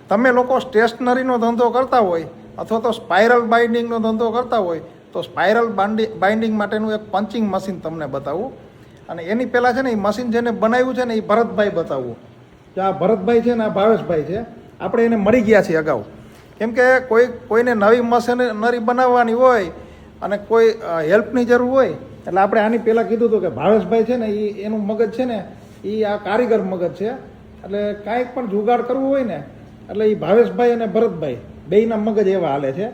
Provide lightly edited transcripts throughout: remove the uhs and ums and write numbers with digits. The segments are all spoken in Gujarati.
તમે લોકો સ્ટેશનરીનો ધંધો કરતા હોય અથવા તો સ્પાઇરલ બાઇન્ડિંગનો ધંધો કરતા હોય તો સ્પાઇરલ બાઇન્ડિંગ માટેનું એક પંચિંગ મશીન તમને બતાવું. અને એની પહેલાં છે ને એ મશીન જેને બનાવ્યું છે ને એ ભરતભાઈ બતાવવું. જો આ ભરતભાઈ છે ને આ ભાવેશભાઈ છે, આપણે એને મળી ગયા છીએ અગાઉ. કેમ કે કોઈને નવી મશીનરી બનાવવાની હોય અને કોઈ હેલ્પની જરૂર હોય એટલે આપણે આની પહેલાં કીધું હતું કે ભાવેશભાઈ છે ને એનું મગજ છે ને એ આ કારીગર મગજ છે. એટલે કાંઈક પણ જુગાડ કરવું હોય ને એટલે એ ભાવેશભાઈ અને ભરતભાઈ બેયના મગજ એવા હાલે છે.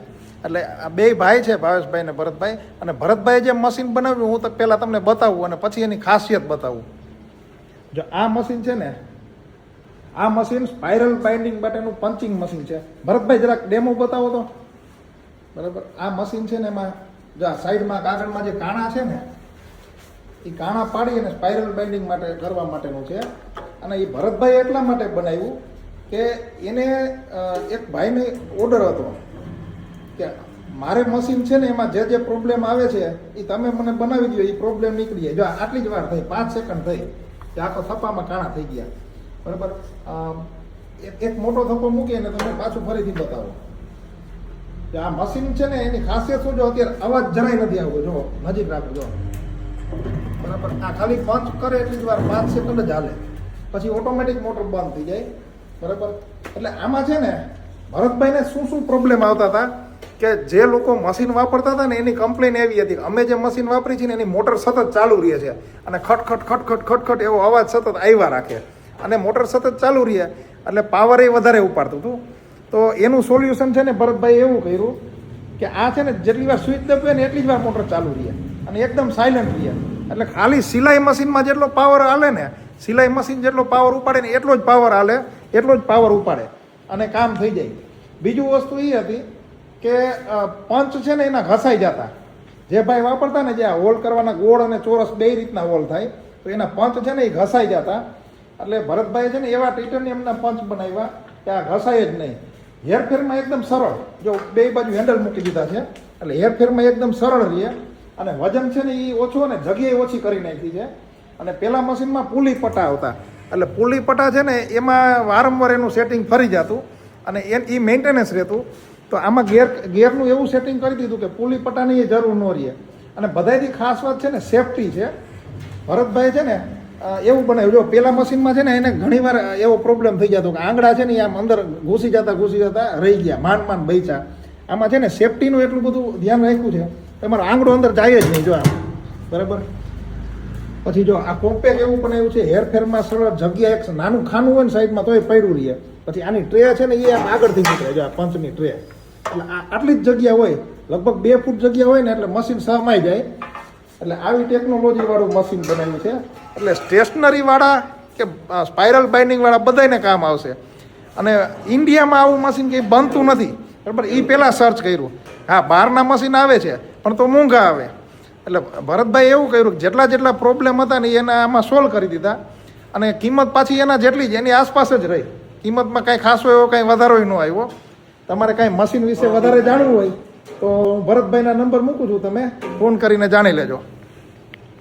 એટલે આ બે ભાઈ છે, ભાવેશભાઈ અને ભરતભાઈ. અને ભરતભાઈએ જે મશીન બનાવ્યું હું તો પહેલાં તમને બતાવું અને પછી એની ખાસિયત બતાવું. જો આ મશીન છે ને, આ મશીન સ્પાઇરલ બાઇન્ડિંગ માટેનું પંચિંગ મશીન છે. ભરતભાઈ જરાક ડેમો બતાવો તો. બરાબર, આ મશીન છે ને એમાં જો આ સાઈડમાં કાગળમાં જે કાણા છે ને એ કાણા પાડી અને સ્પાઇરલ બાઇન્ડિંગ માટે કરવા માટેનું છે. અને એ ભરતભાઈ એટલા માટે બનાવ્યું કે એને એક ભાઈને ઓર્ડર હતો કે મારે મશીન છે ને એમાં જે જે પ્રોબ્લેમ આવે છે એ તમે મને બનાવી દો, એ પ્રોબ્લેમ નીકળી જાય. જો આટલી જ વાર થઈ, 5 સેકન્ડ થઈ કે આખો થપ્પામાં કાણા થઈ ગયા. બરાબર, એક મોટો થપ્પો મૂકી અને તમે પાછું ફરીથી બતાવો. આ મશીન છે ને એની ખાસિયત શું, જો અત્યારે અવાજ જરાય નથી આવતો, જો નજીક રાખો જો. બરાબર, આ ખાલી પંચ કરે એટલી જ વાર 5 સેકન્ડ જ હાલે, પછી ઓટોમેટિક મોટર બંધ થઈ જાય. બરાબર, એટલે આમાં છે ને ભરતભાઈને શું શું પ્રોબ્લેમ આવતા હતા કે જે લોકો મશીન વાપરતા હતા ને એની કમ્પ્લેન એવી હતી કે અમે જે મશીન વાપરી છે ને એની મોટર સતત ચાલુ રહે છે અને ખટખટ ખટખટ ખટખટ એવો અવાજ સતત આવ્યા રાખે અને મોટર સતત ચાલુ રહે એટલે પાવર એ વધારે ઉપાડતું હતું. તો એનું સોલ્યુશન છે ને ભરતભાઈ એવું કર્યું કે આ છે ને જેટલી વાર સ્વિચ દબાવે ને એટલી જ વાર મોટર ચાલુ રહે અને એકદમ સાયલન્ટ રહે. એટલે ખાલી સિલાઈ મશીનમાં જેટલો પાવર હાલે ને, સિલાઈ મશીન જેટલો પાવર ઉપાડે ને એટલો જ પાવર હાલે, એટલો જ પાવર ઉપાડે અને કામ થઈ જાય. બીજું વસ્તુ એ હતી કે પંચ છે ને એના ઘસાઈ જતા. જે ભાઈ વાપરતા ને જે આ હોલ કરવાના ગોળ અને ચોરસ બે રીતના હોલ થાય તો એના પંચ છે ને એ ઘસાઈ જતા. એટલે ભરતભાઈ છે ને એવા ટાઇટેનિયમના પંચ બનાવ્યા કે આ ઘસાય જ નહીં. હેરફેરમાં એકદમ સરળ, જો બે બાજુ હેન્ડલ મૂકી દીધા છે એટલે હેરફેરમાં એકદમ સરળ રહે. અને વજન છે ને એ ઓછું અને જગ્યાએ ઓછી કરી નાખી છે. અને પેલા મશીનમાં પુલી પટ્ટા આવતા એટલે પુલી પટ્ટા છે ને એમાં વારંવાર એનું સેટિંગ ફરી જતું અને એ મેન્ટેનન્સ રહેતું. તો આમાં ગેરનું એવું સેટિંગ કરી દીધું કે પુલી પટ્ટાની એ જરૂર ન રહે. અને બધાથી ખાસ વાત છે ને સેફટી છે. ભરતભાઈ છે ને એવું બનાવ્યું, જો પેલા મશીનમાં છે ને એને ઘણીવાર એવો પ્રોબ્લેમ થઈ જતો કે આંગળા છે ને આમ અંદર ઘૂસી જતા રહી ગયા, માંડ બૈચા. આમાં છે ને સેફટીનું એટલું બધું ધ્યાન રાખ્યું છે તમારો આંગળો અંદર જાય જ નહીં. જો આમ બરાબર. પછી જો આ કોમ્પેક્ટ એવું બનાવ્યું છે, હેરફેરમાં સરળ, જગ્યા એક નાનું ખાનું હોય ને સાઈડમાં તોય પડ્યું રહે. પછી આની ટ્રે છે ને એ આમ આગળથી નીકળે, જો આ પંચની ટ્રે. એટલે આટલી જ જગ્યા હોય, લગભગ 2 ફૂટ જગ્યા હોય ને એટલે મશીન સમાઈ જાય. એટલે આવી ટેકનોલોજી વાળું મશીન બનાવ્યું છે. એટલે સ્ટેશનરી વાળા કે સ્પાઇરલ બાઇન્ડિંગ વાળા બધાને કામ આવશે. અને ઇન્ડિયામાં આવું મશીન કંઈ બનતું નથી. બરાબર, એ પહેલાં સર્ચ કર્યું. હા, બહારના મશીન આવે છે પણ તો મોંઘા આવે. એટલે ભરતભાઈ એવું કર્યું કે જેટલા પ્રોબ્લેમ હતા ને એના આમાં સોલ્વ કરી દીધા. અને કિંમત પાછી એના જેટલી જ એની આસપાસ જ રહી. કિંમતમાં કાંઈ ખાસો એવો કાંઈ વધારો ન આવ્યો. તમારે કાંઈ મશીન વિશે વધારે જાણવું હોય તો ભરતભાઈના નંબર મૂકું છું, તમે ફોન કરીને જાણી લેજો.